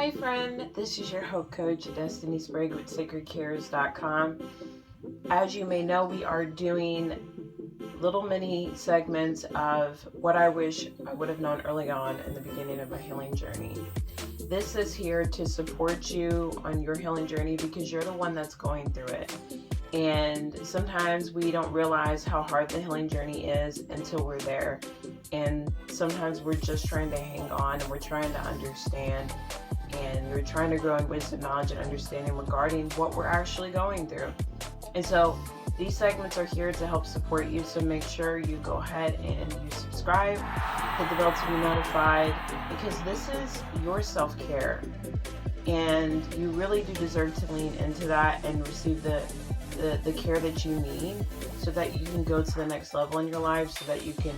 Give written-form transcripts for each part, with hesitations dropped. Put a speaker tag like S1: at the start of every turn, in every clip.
S1: Hi friend, this is your Hope Coach, Destiny Sprague with SacredCares.com. As you may know, we are doing little mini segments of what I wish I would have known early on in the beginning of my healing journey. This is here to support you on your healing journey because you're the one that's going through it. And sometimes we don't realize how hard the healing journey is until we're there. And sometimes we're just trying to hang on and we're trying to understand and we're trying to grow in wisdom, knowledge, and understanding regarding what we're actually going through. And so these segments are here to help support you. So make sure you go ahead and you subscribe, hit the bell to be notified, because this is your self-care. And you really do deserve to lean into that and receive the care that you need so that you can go to the next level in your life, so that you can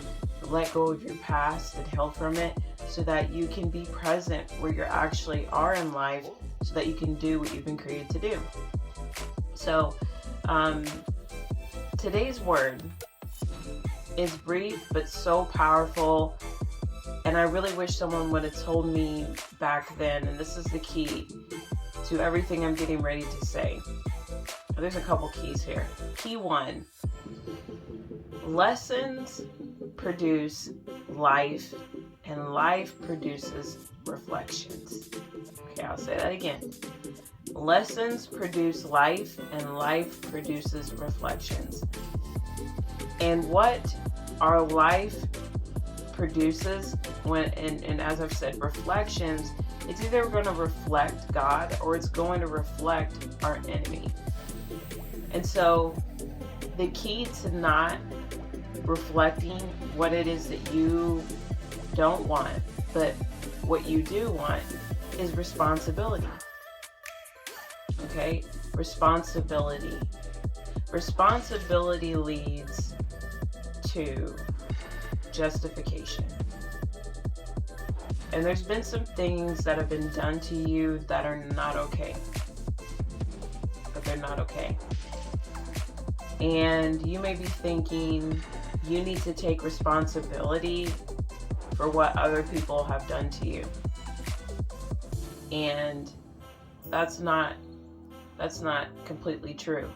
S1: let go of your past and heal from it, so that you can be present where you actually are in life, so that you can do what you've been created to do. So today's word is brief but so powerful, and I really wish someone would have told me back then, and this is the key to everything I'm getting ready to say. There's a couple keys here. Key 1, lessons produce life, and life produces reflections. Okay, I'll say that again. Lessons produce life, and life produces reflections. And what our life produces, and as I've said, reflections, it's either going to reflect God or it's going to reflect our enemy. And so the key to not reflecting what it is that you don't want, but what you do want, is responsibility. Okay? Responsibility. Responsibility leads to justification. And there's been some things that have been done to you that are not okay. But they're not okay. And you may be thinking you need to take responsibility for what other people have done to you. And that's not completely true.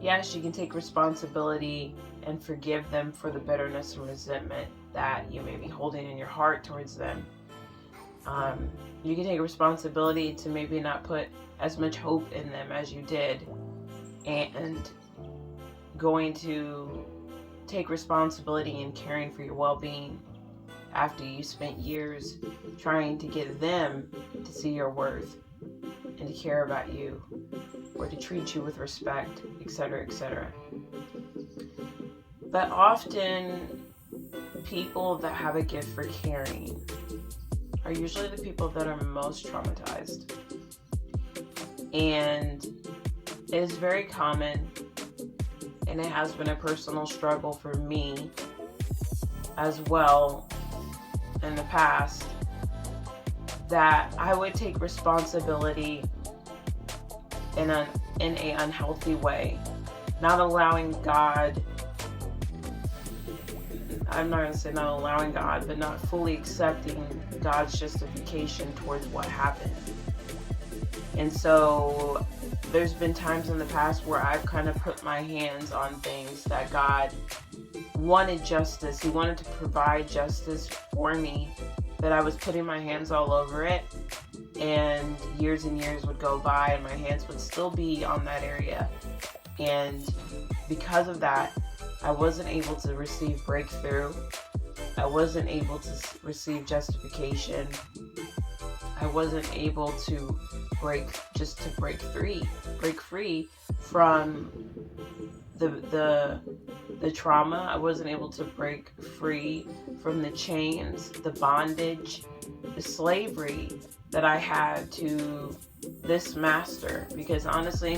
S1: Yes, you can take responsibility and forgive them for the bitterness and resentment that you may be holding in your heart towards them. You can take responsibility to maybe not put as much hope in them as you did, and going to take responsibility in caring for your well-being after you spent years trying to get them to see your worth and to care about you or to treat you with respect, etc., etc. But often people that have a gift for caring are usually the people that are most traumatized. And it is very common, and it has been a personal struggle for me as well in the past, that I would take responsibility in an unhealthy way, not allowing God, I'm not going to say not allowing God, but not fully accepting God's justification towards what happened. And so there's been times in the past where I've kind of put my hands on things that God wanted justice. He wanted to provide justice for me, that I was putting my hands all over it, and years would go by and my hands would still be on that area. And because of that, I wasn't able to receive breakthrough. I wasn't able to receive justification. I wasn't able to break free from the trauma. I wasn't able to break free from the chains, the bondage, the slavery that I had to this master. Because honestly,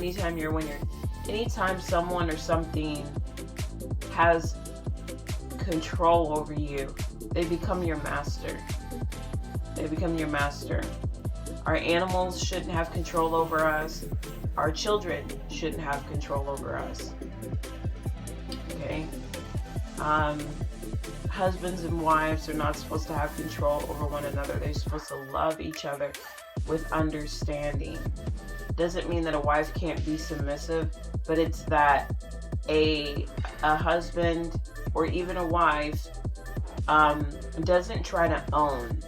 S1: anytime someone or something has control over you, they become your master. They become your master. Our animals shouldn't have control over us. Our children shouldn't have control over us. Okay? Husbands and wives are not supposed to have control over one another. They're supposed to love each other with understanding. Doesn't mean that a wife can't be submissive, but it's that a husband or even a wife doesn't try to own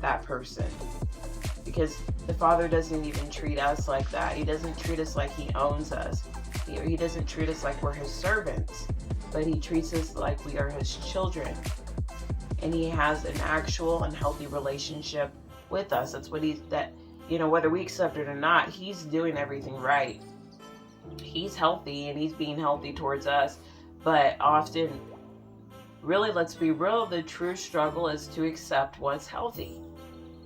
S1: that person, because the Father doesn't even treat us like that. He doesn't treat us like he owns us. He doesn't treat us like we're his servants, but he treats us like we are his children. And he has an actual and healthy relationship with us. That's what whether we accept it or not, he's doing everything right. He's healthy and he's being healthy towards us. But often, really, let's be real, the true struggle is to accept what's healthy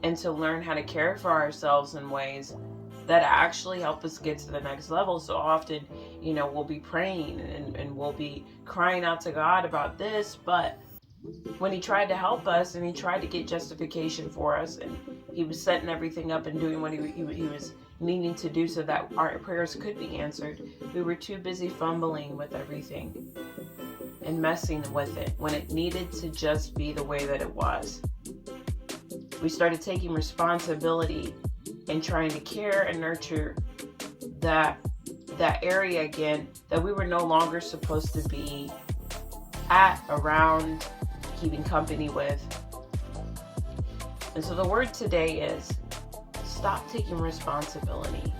S1: and to learn how to care for ourselves in ways that actually help us get to the next level. So often, we'll be praying and we'll be crying out to God about this, but when he tried to help us and he tried to get justification for us, and he was setting everything up and doing what he was needing to do so that our prayers could be answered, we were too busy fumbling with everything and messing with it when it needed to just be the way that it was. We started taking responsibility and trying to care and nurture that area again that we were no longer supposed to be around, keeping company with. And so the word today is stop taking responsibility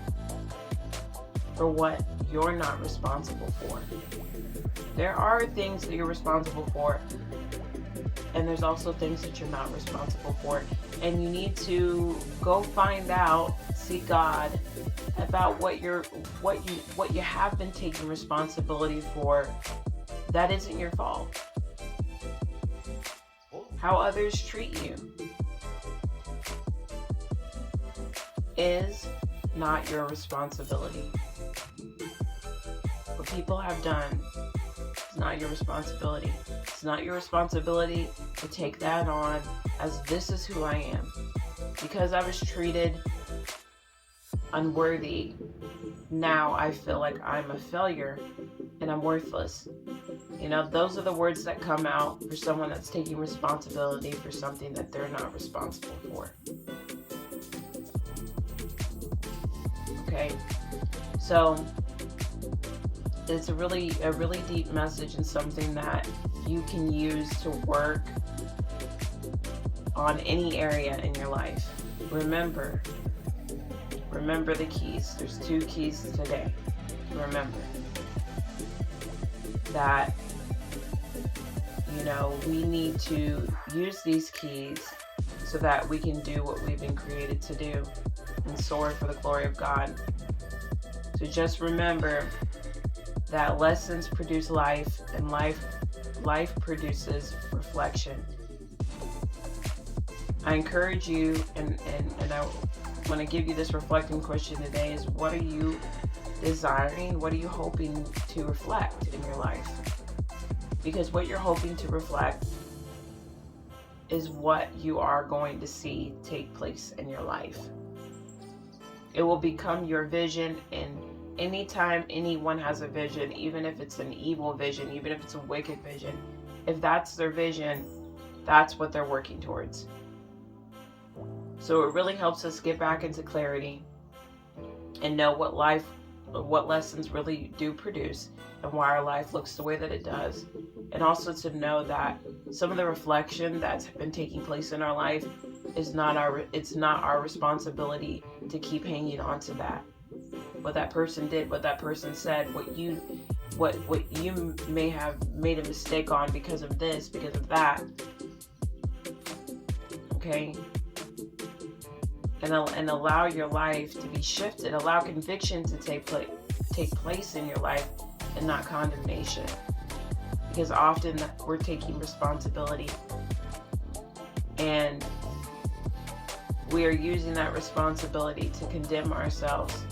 S1: for what you're not responsible for. There are things that you're responsible for, and there's also things that you're not responsible for. And you need to go find out, seek God about what you have been taking responsibility for that isn't your fault. How others treat you is not your responsibility. What people have done is not your responsibility. It's not your responsibility to take that on as this is who I am. Because I was treated unworthy, now I feel like I'm a failure and I'm worthless. Those are the words that come out for someone that's taking responsibility for something that they're not responsible for. Okay, so it's a really deep message and something that you can use to work on any area in your life. Remember the keys. There's 2 keys today to remember. That we need to use these keys so that we can do what we've been created to do and soar for the glory of God. So just remember that lessons produce life, and life produces reflection. I encourage you, and I want to give you this reflecting question today, is what are you desiring? What are you hoping to reflect in your life? Because what you're hoping to reflect is what you are going to see take place in your life. It will become your vision, and anytime anyone has a vision, even if it's an evil vision, even if it's a wicked vision, if that's their vision, that's what they're working towards. So it really helps us get back into clarity and know what lessons really do produce and why our life looks the way that it does. And also to know that some of the reflection that's been taking place in our life is not our responsibility to keep hanging on to that. What that person did, what that person said, what you may have made a mistake on because of this, because of that. Okay? And allow your life to be shifted. Allow conviction to take place in your life and not condemnation. Because often we're taking responsibility and we are using that responsibility to condemn ourselves.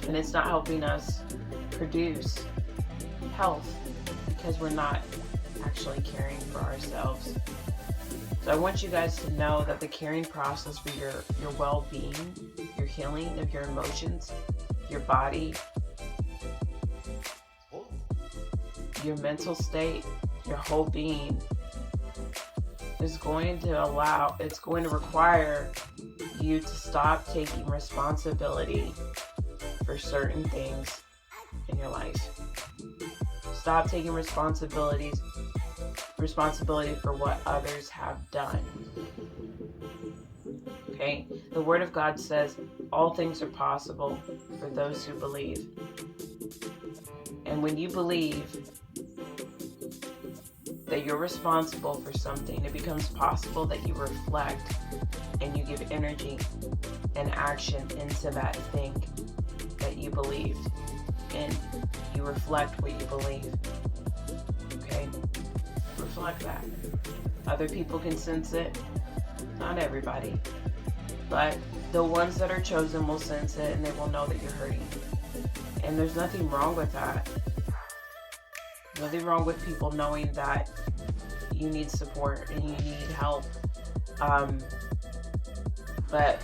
S1: And it's not helping us produce health because we're not actually caring for ourselves. So I want you guys to know that the caring process for your well-being, your healing of your emotions, your body, your mental state, your whole being it's going to require you to stop taking responsibility for certain things in your life. Stop taking responsibility for what others have done. Okay? The Word of God says all things are possible for those who believe. And when you believe that you're responsible for something, it becomes possible that you reflect and you give energy and action into that thing that you believed. And you reflect what you believe. Okay? Reflect that. Other people can sense it. Not everybody. But the ones that are chosen will sense it, and they will know that you're hurting. And there's nothing wrong with that. Nothing wrong with people knowing that you need support and you need help. But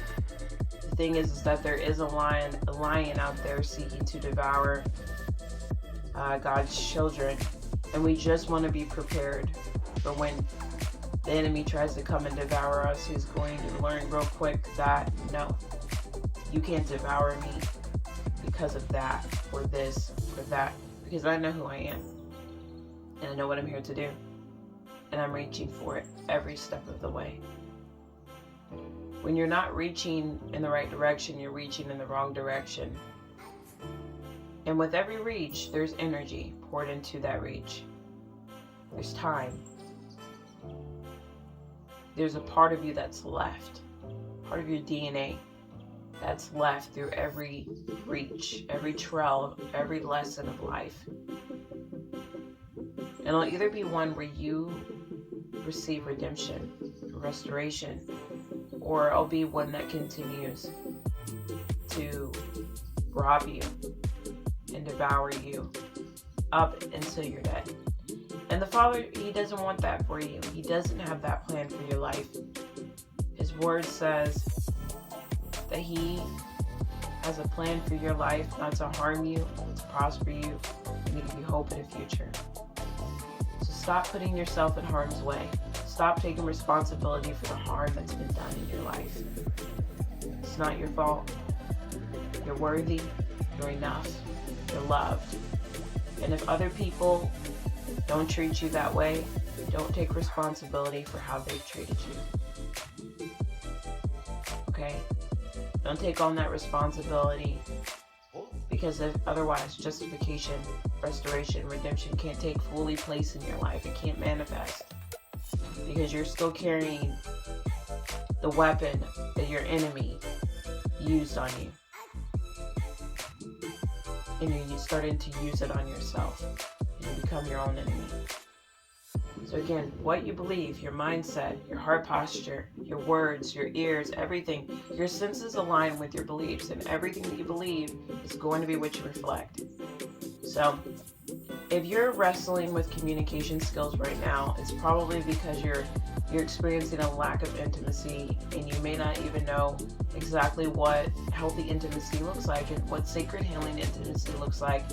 S1: the thing is that there is a lion out there seeking to devour God's children. And we just want to be prepared for when the enemy tries to come and devour us. He's going to learn real quick that, no, you can't devour me because of that or this or that. Because I know who I am. And I know what I'm here to do. And I'm reaching for it every step of the way. When you're not reaching in the right direction, you're reaching in the wrong direction. And with every reach, there's energy poured into that reach. There's time. There's a part of you that's left. Part of your DNA that's left through every reach, every trail, every lesson of life. And it'll either be one where you receive redemption, restoration, or it'll be one that continues to rob you and devour you up until you're dead. And the Father, He doesn't want that for you. He doesn't have that plan for your life. His Word says that He has a plan for your life, not to harm you, but to prosper you, and to give you hope in the future. So stop putting yourself in harm's way. Stop taking responsibility for the harm that's been done in your life. It's not your fault. You're worthy. You're enough. You're loved. And if other people don't treat you that way, don't take responsibility for how they've treated you. Okay? Don't take on that responsibility, because if otherwise justification, restoration, redemption can't take fully place in your life. It can't manifest because you're still carrying the weapon that your enemy used on you. And you're starting to use it on yourself. And you become your own enemy. So again, what you believe, your mindset, your heart posture, your words, your ears, everything, your senses align with your beliefs, and everything that you believe is going to be what you reflect. So if you're wrestling with communication skills right now, it's probably because you're experiencing a lack of intimacy, and you may not even know exactly what healthy intimacy looks like and what sacred healing intimacy looks like.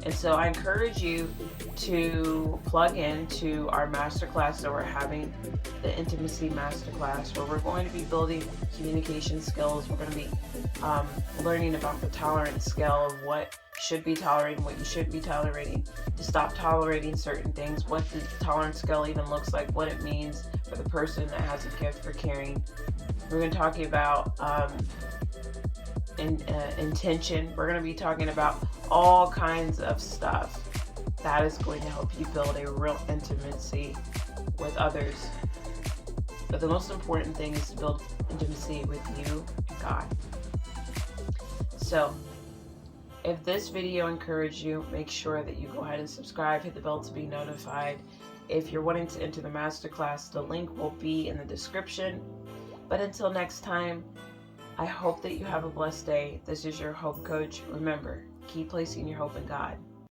S1: And so I encourage you to plug into our masterclass that we're having, the Intimacy Masterclass, where we're going to be building communication skills. We're going to be learning about the tolerance scale of what you should be tolerating, what you shouldn't be tolerating, to stop tolerating certain things, what the tolerance scale even looks like, what it means for the person that has a gift for caring. We're going to talk about intention. We're going to be talking about all kinds of stuff that is going to help you build a real intimacy with others. But the most important thing is to build intimacy with you and God. So if this video encouraged you, make sure that you go ahead and subscribe, hit the bell to be notified. If you're wanting to enter the masterclass, the link will be in the description. But until next time, I hope that you have a blessed day. This is your Hope Coach. Remember, keep placing your hope in God.